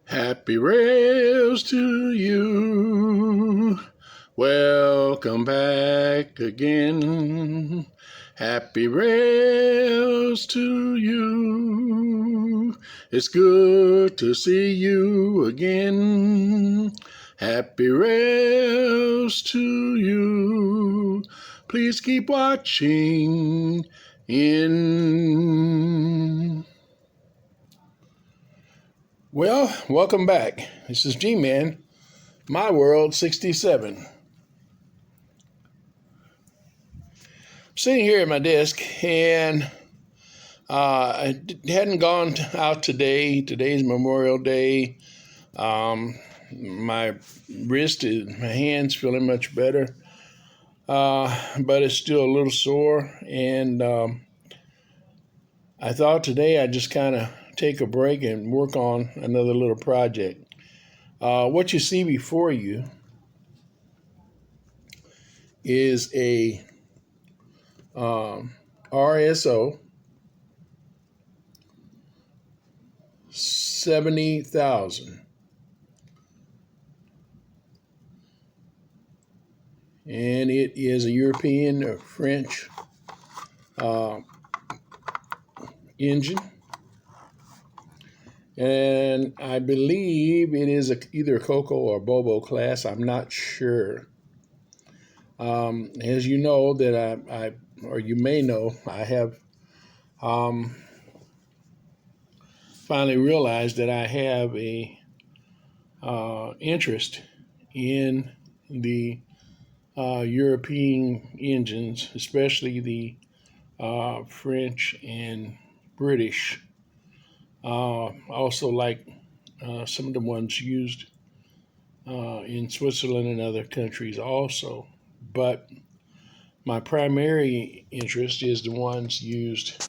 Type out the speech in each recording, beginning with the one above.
Happy rails to you. Welcome back again. Happy rails to you. It's good to see you again. Happy rails to you. Please keep watching in. Well, welcome back. This is G-Man, My World 67. Sitting here at my desk, and I hadn't gone out today. Today's Memorial Day. My hand's feeling much better, but it's still a little sore. And I thought today I'd just kind of take a break and work on another little project. What you see before you is a RSO 70,000, and it is a European or French engine, and I believe it is either a Coco or Bobo class. I'm not sure. As you know, that or you may know, I have finally realized that I have a interest in the European engines, especially the French and British. Also like some of the ones used in Switzerland and other countries also. But my primary interest is the ones used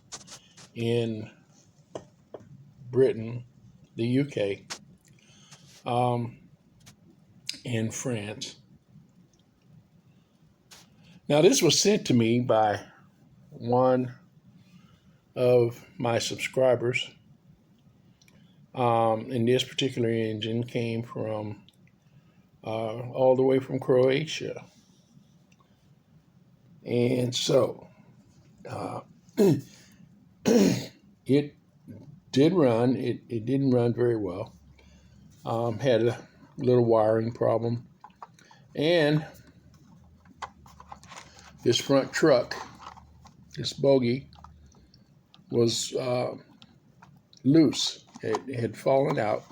in Britain, the UK, and France. Now, this was sent to me by one of my subscribers, and this particular engine came from all the way from Croatia. And so it did run. It didn't run very well. Had a little wiring problem. And this front truck, this bogie, was loose. It had fallen out.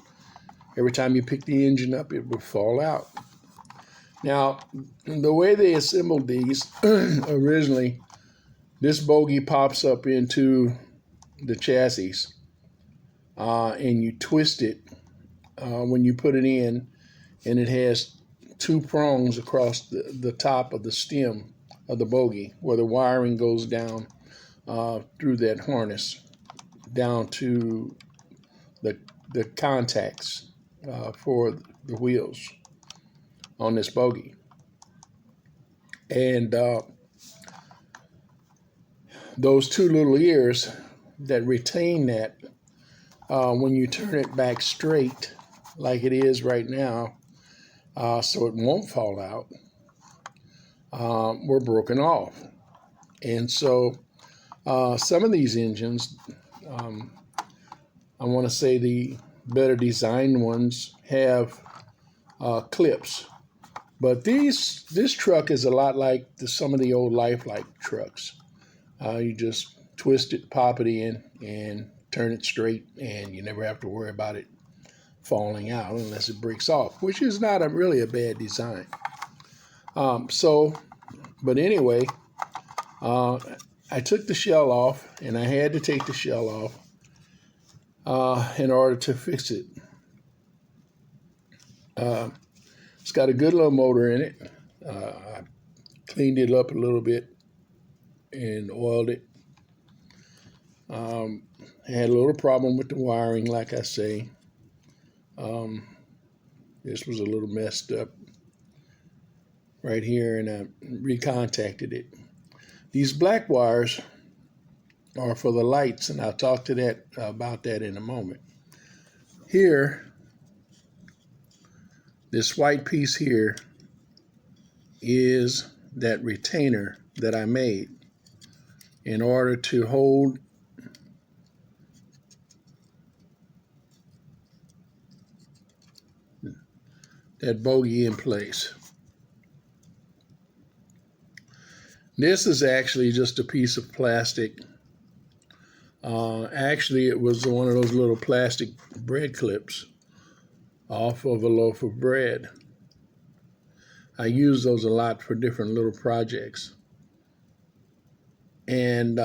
Every time you pick the engine up, it would fall out. Now, the way they assembled these originally, this bogie pops up into the chassis, and you twist it when you put it in, and it has two prongs across the top of the stem of the bogie where the wiring goes down through that harness down to the contacts for the wheels on this bogie. And those two little ears that retain that, when you turn it back straight like it is right now, so it won't fall out, were broken off. And so some of these engines, I want to say the better designed ones, have clips. But this truck is a lot like some of the old Lifelike trucks. You just twist it, pop it in, and turn it straight, and you never have to worry about it falling out unless it breaks off, which is not really a bad design. But anyway, I took the shell off, and I had to take the shell off in order to fix it. It's got a good little motor in it. I cleaned it up a little bit and oiled it. I had a little problem with the wiring, like I say. This was a little messed up right here, and I recontacted it. These black wires are for the lights, and I'll talk to about that in a moment. Here This white piece here is that retainer that I made in order to hold that bogie in place. This is actually just a piece of plastic. Actually, it was one of those little plastic bread clips off of a loaf of bread. I use those a lot for different little projects. And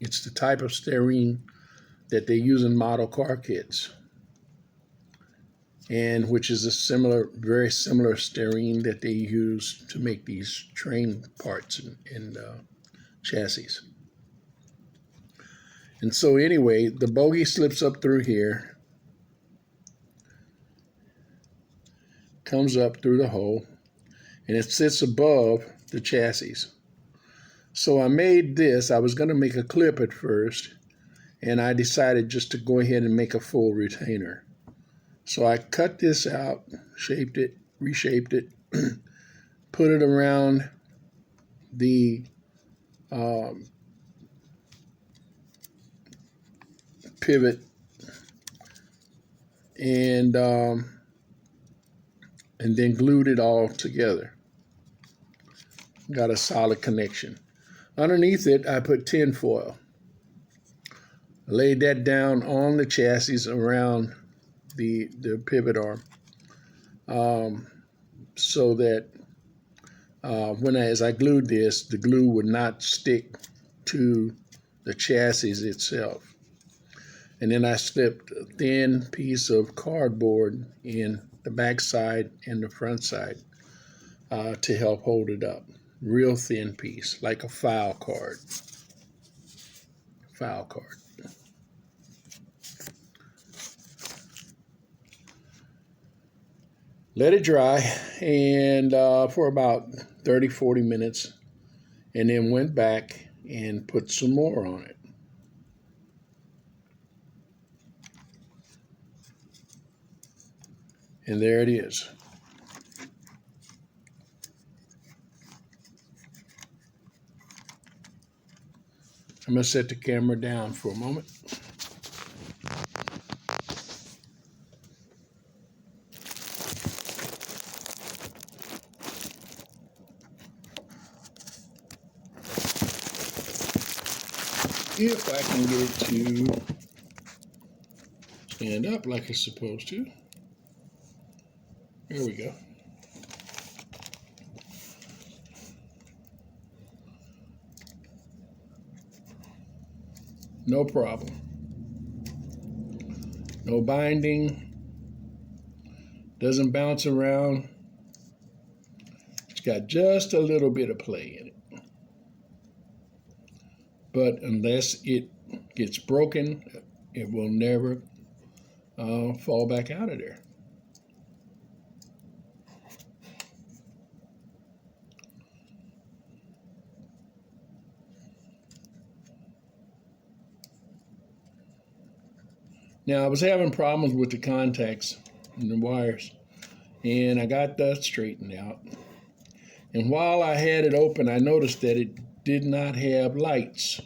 it's the type of stearine that they use in model car kits, and which is a very similar stearine that they use to make these train parts and chassis. And so anyway, the bogie slips up through here, comes up through the hole, and it sits above the chassis. So I made this. I was going to make a clip at first, and I decided just to go ahead and make a full retainer. So I cut this out, shaped it, reshaped it, put it around the pivot, and then glued it all together. Got a solid connection. Underneath it, I put tin foil. I laid that down on the chassis around the pivot arm, so that as I glued this, the glue would not stick to the chassis itself. And then I slipped a thin piece of cardboard in the back side and the front side to help hold it up. Real thin piece, like a file card. Let it dry and for about 30-40 minutes, and then went back and put some more on it. And there it is. I'm going to set the camera down for a moment. If I can get it to stand up like it's supposed to. There we go. No problem. No binding. Doesn't bounce around. It's got just a little bit of play in it. But unless it gets broken, it will never fall back out of there. Now, I was having problems with the contacts and the wires, and I got that straightened out. And while I had it open, I noticed that it did not have lights.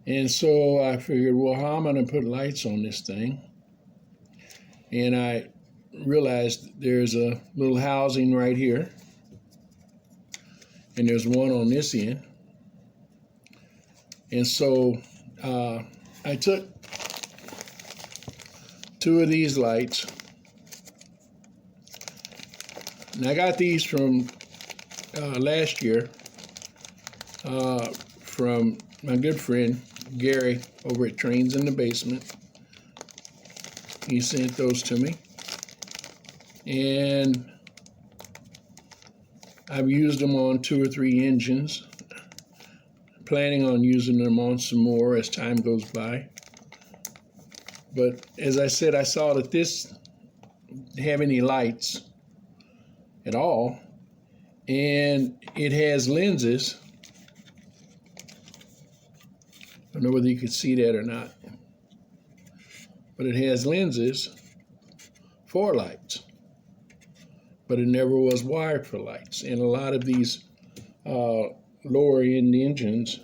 And so I figured, well, how am I going to put lights on this thing? And I realized there's a little housing right here, and there's one on this end. And so I took 2 of these lights, and I got these from last year from my good friend Gary over at Trains in the Basement. He sent those to me, and I've used them on 2 or 3 engines, planning on using them on some more as time goes by. But as I said, I saw that this didn't have any lights at all, and it has lenses. I don't know whether you can see that or not, but it has lenses for lights. but it never was wired for lights. And a lot of these lower end engines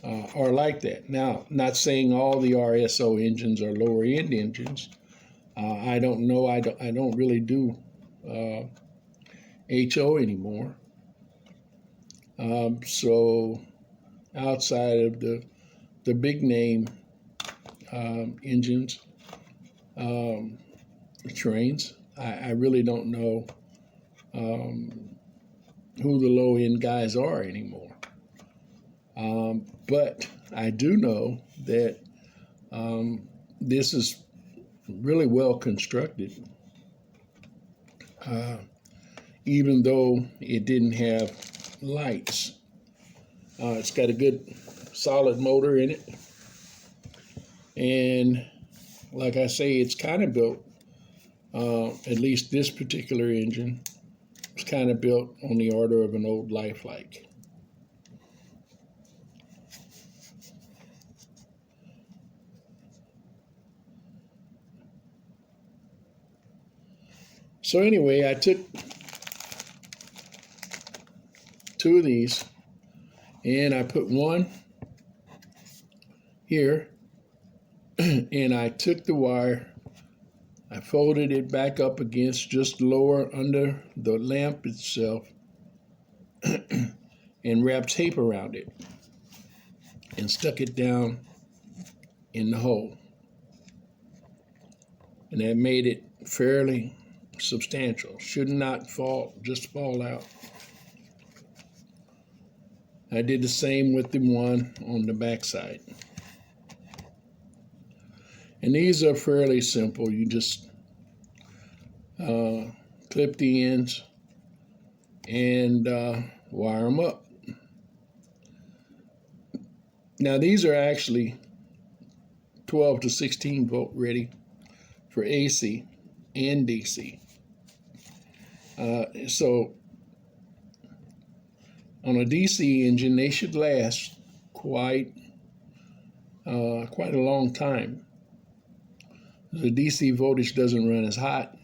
are like that. Now, not saying all the RSO engines are lower end engines. I don't know. I don't really do HO anymore. So outside of the big name engines, trains, I really don't know who the low end guys are anymore. But I do know that this is really well constructed, even though it didn't have lights. It's got a good solid motor in it, and like I say, it's kind of built, at least this particular engine, it's kind of built on the order of an old Lifelike. So anyway, I took 2 of these and I put one here, and I took the wire, I folded it back up against just lower under the lamp itself and wrapped tape around it and stuck it down in the hole. And that made it fairly substantial. Should not just fall out. I did the same with the one on the back side. And these are fairly simple. You just clip the ends and wire them up. Now these are actually 12 to 16 volt ready for AC and DC. So on a DC engine, they should last quite a long time. The DC voltage doesn't run as hot,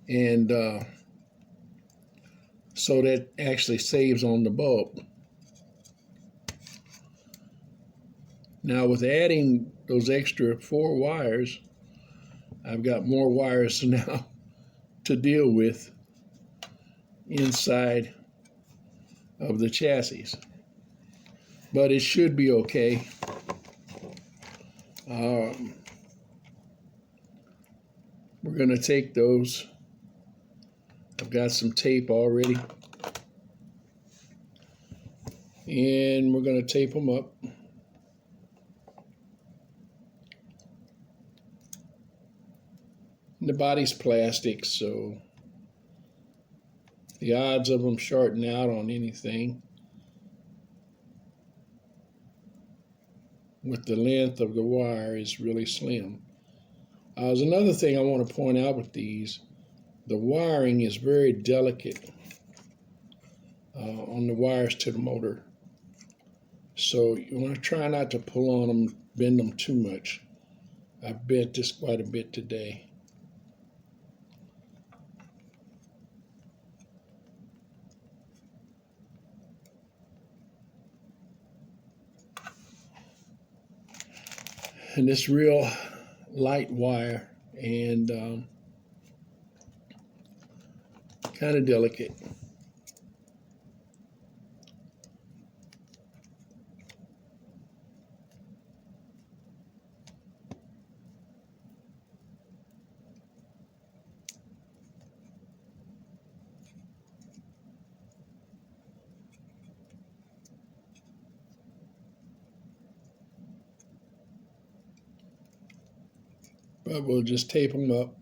and so that actually saves on the bulb. Now with adding those extra 4 wires, I've got more wires now to deal with inside of the chassis, but it should be okay. We're going to take those. I've got some tape already, and we're going to tape them up. The body's plastic, so the odds of them shorting out on anything with the length of the wire is really slim. There's another thing I want to point out with these. The wiring is very delicate on the wires to the motor. So you want to try not to pull on them, bend them too much. I bent this quite a bit today. And this real light wire and kind of delicate. But we'll just tape them up.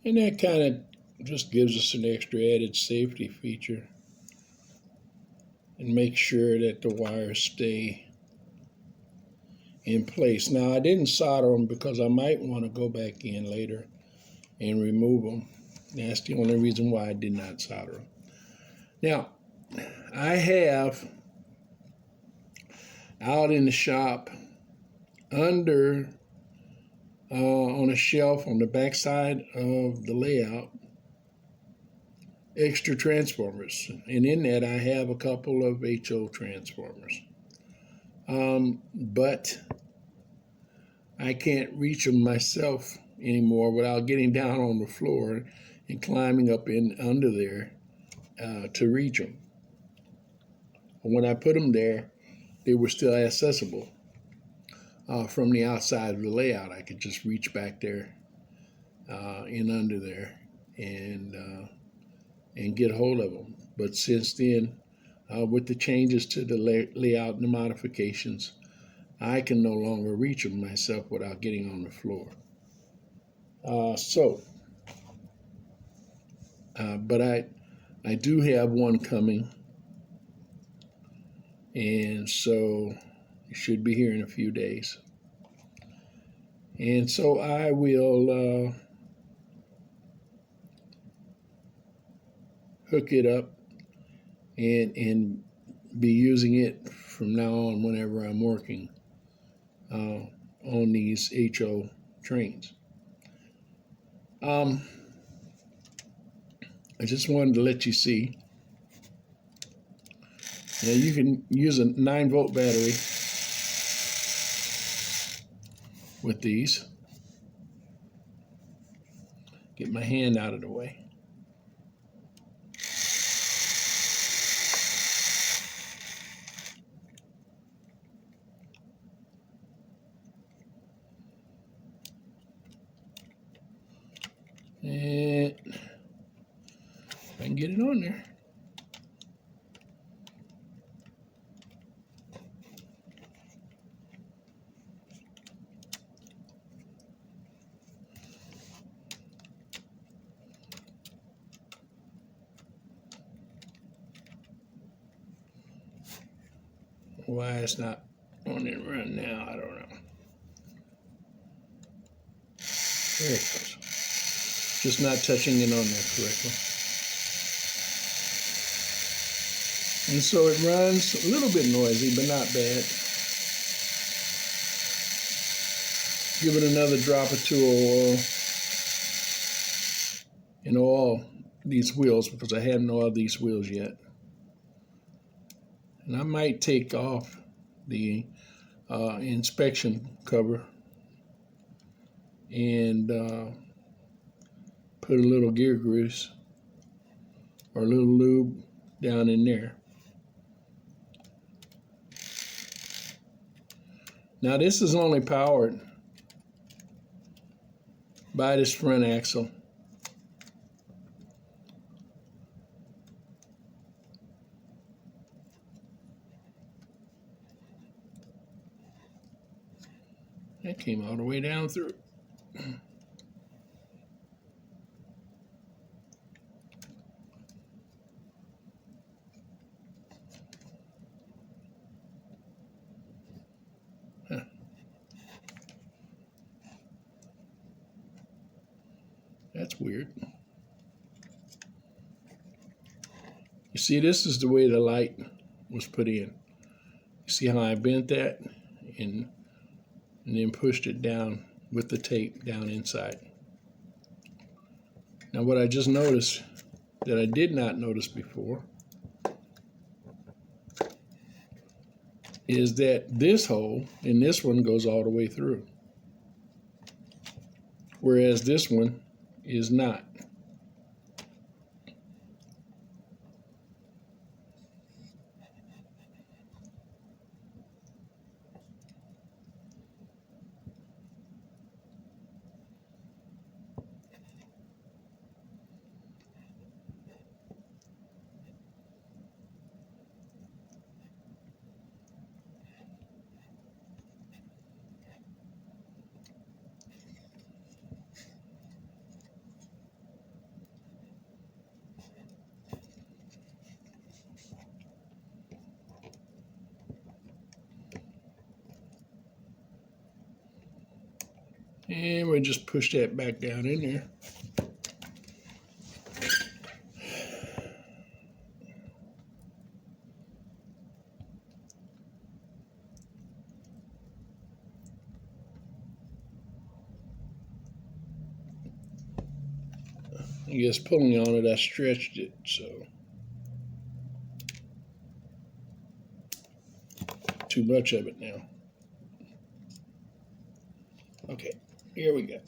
And that kind of just gives us an extra added safety feature and make sure that the wires stay in place. Now I didn't solder them because I might want to go back in later and remove them. That's the only reason why I did not solder them. Now, I have out in the shop under on a shelf on the back side of the layout extra transformers, and in that I have a couple of HO transformers, but I can't reach them myself anymore without getting down on the floor and climbing up in under there to reach them. When I put them there, they were still accessible from the outside of the layout. I could just reach back there in under there and get hold of them. But since then, with the changes to the layout and the modifications, I can no longer reach them myself without getting on the floor. But I do have one coming, and so it should be here in a few days. And so I will hook it up and be using it from now on whenever I'm working on these HO trains. I just wanted to let you see. Now you can use a 9-volt battery with these. Get my hand out of the way. And if I can get it on there. Why it's not on it right now, I don't know. There it goes. Just not touching it on there correctly. And so it runs a little bit noisy, but not bad. Give it another drop or two of oil in all these wheels, because I haven't oiled these wheels yet. And I might take off the inspection cover and put a little gear grease or a little lube down in there. Now this is only powered by this front axle. That came all the way down through. That's weird. You see, this is the way the light was put in. You see how I bent that and then pushed it down with the tape down inside. Now what I just noticed that I did not notice before is that this hole in this one goes all the way through, whereas this one is not. And we just push that back down in there. I guess pulling on it, I stretched it, so too much of it now. Okay, here we go.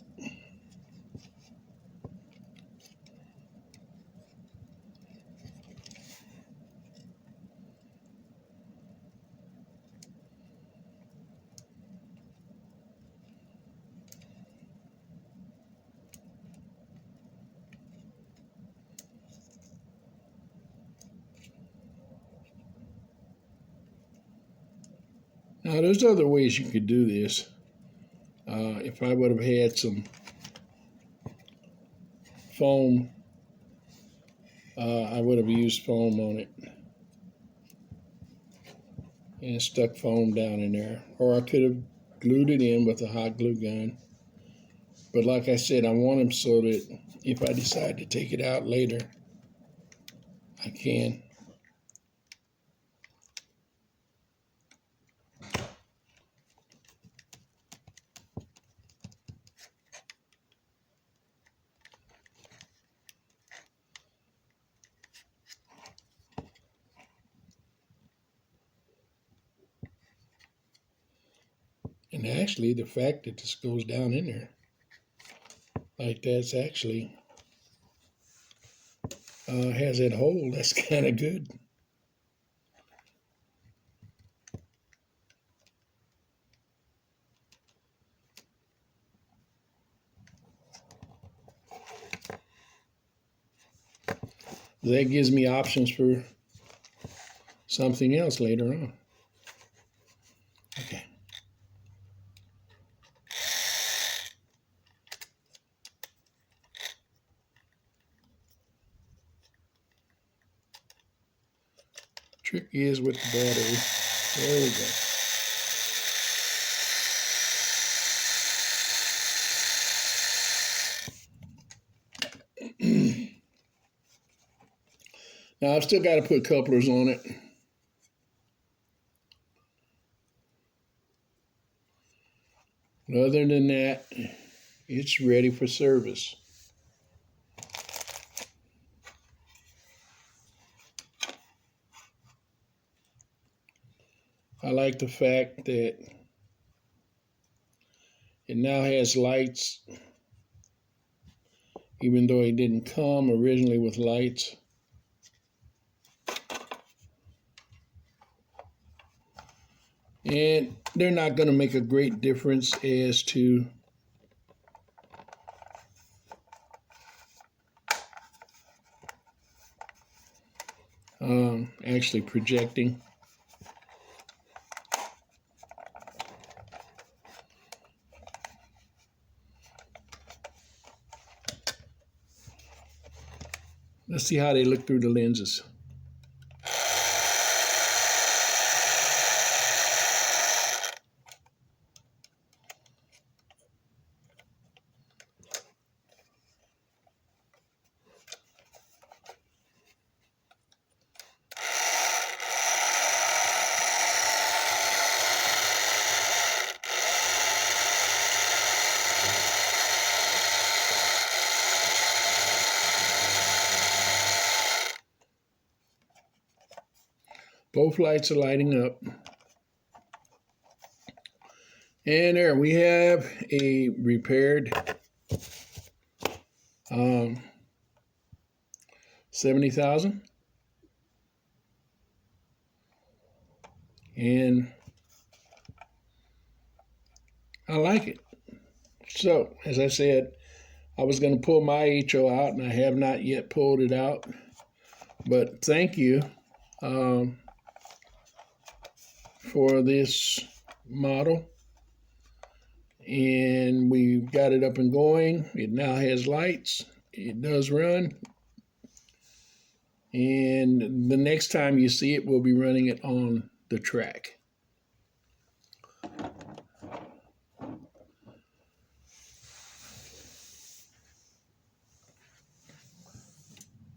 Now, there's other ways you could do this. If I would have had some foam, I would have used foam on it and stuck foam down in there. Or I could have glued it in with a hot glue gun. But like I said, I want them so that if I decide to take it out later, I can. And actually, the fact that this goes down in there like that's actually has that hole, that's kind of good. That gives me options for something else later on. Okay. Trick is with the battery. There we go. Now I've still got to put couplers on it. But other than that, it's ready for service. I like the fact that it now has lights, even though it didn't come originally with lights. And they're not going to make a great difference as to actually projecting. Let's see how they look through the lenses. Both lights are lighting up. And there we have a repaired 70,000. And I like it. So, as I said, I was going to pull my HO out, and I have not yet pulled it out. But thank you for this model. And we've got it up and going. It now has lights. It does run. And the next time you see it, we'll be running it on the track.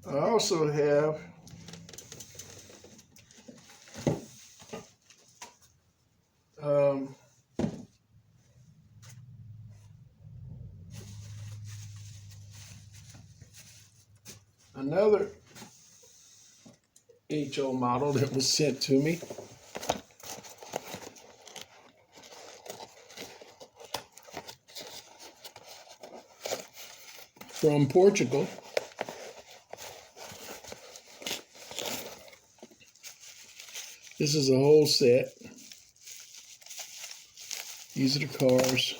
I also have another HO model that was sent to me. From Portugal. This is a whole set. These are the cars.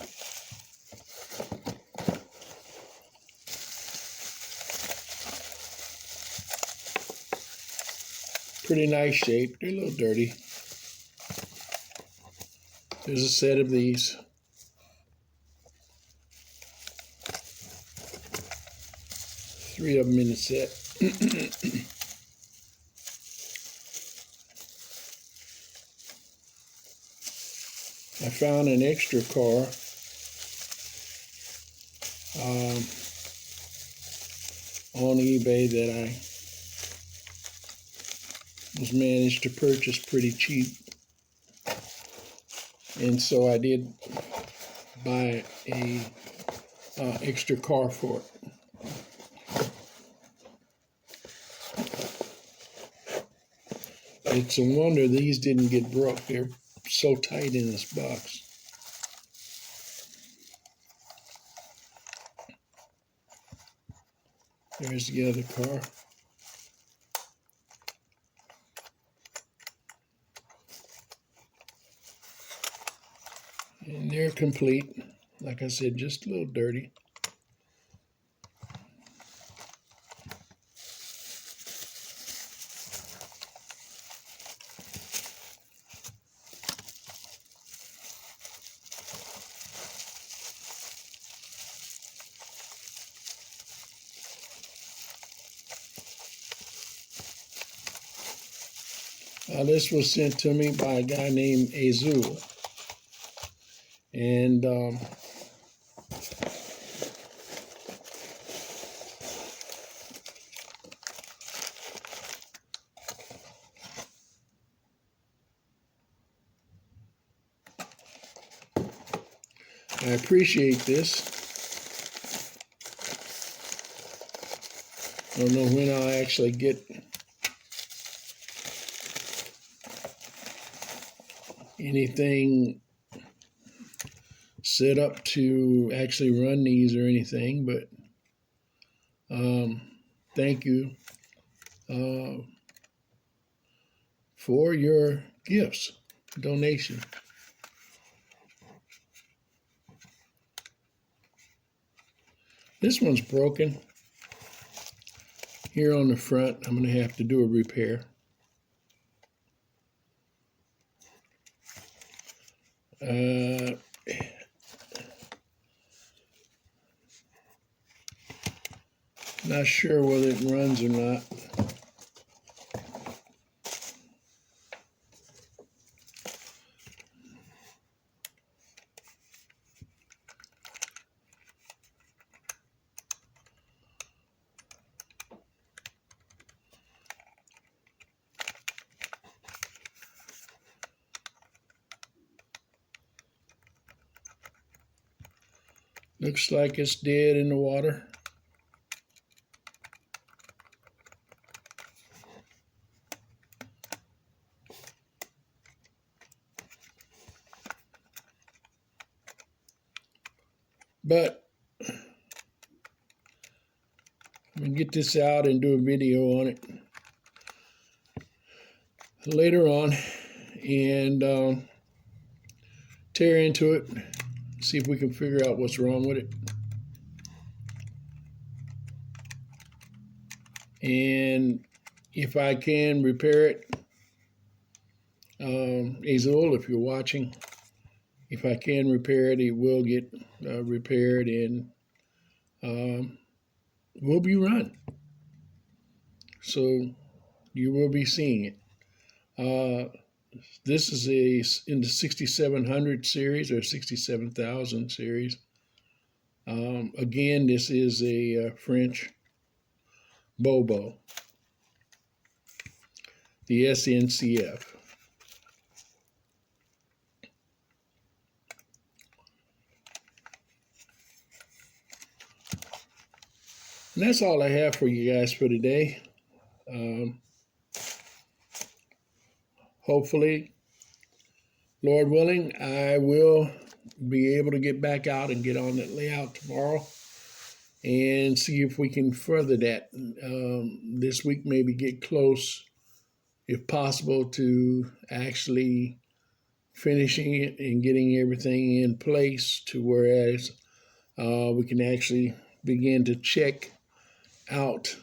Pretty nice shape. They're a little dirty. There's a set of these. Three of them in the set. I found an extra car on eBay that I was managed to purchase pretty cheap, and so I did buy a extra car for it. It's a wonder these didn't get broke. They're so tight in this box. There's the other car. And they're complete. Like I said, just a little dirty. This was sent to me by a guy named Azul. And I appreciate this. I don't know when I'll actually get anything set up to actually run these or anything, but thank you for your gifts, donation. This one's broken here on the front. I'm going to have to do a repair. Not sure whether it runs or not. Looks like it's dead in the water. But I'm going to get this out and do a video on it later on and tear into it, see if we can figure out what's wrong with it. And if I can repair it, Azul, if you're watching, if I can repair it, it will get repaired and will be run. So you will be seeing it. This is in the 6700 series or 67,000 series. Again, this is a French Bobo, the SNCF. And that's all I have for you guys for today. Hopefully, Lord willing, I will be able to get back out and get on that layout tomorrow and see if we can further that this week, maybe get close, if possible, to actually finishing it and getting everything in place to whereas we can actually begin to check out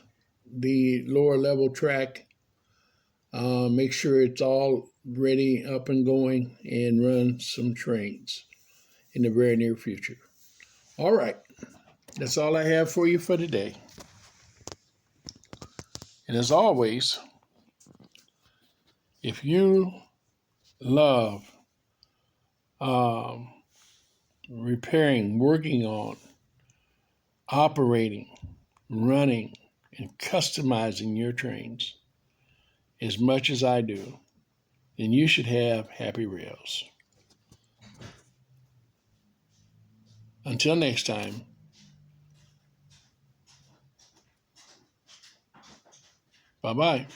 the lower level track, make sure it's all ready, up and going, and run some trains in the very near future. All right, that's all I have for you for today. And as always, if you love repairing, working on, operating, running, and customizing your trains as much as I do, then you should have happy rails. Until next time, bye-bye.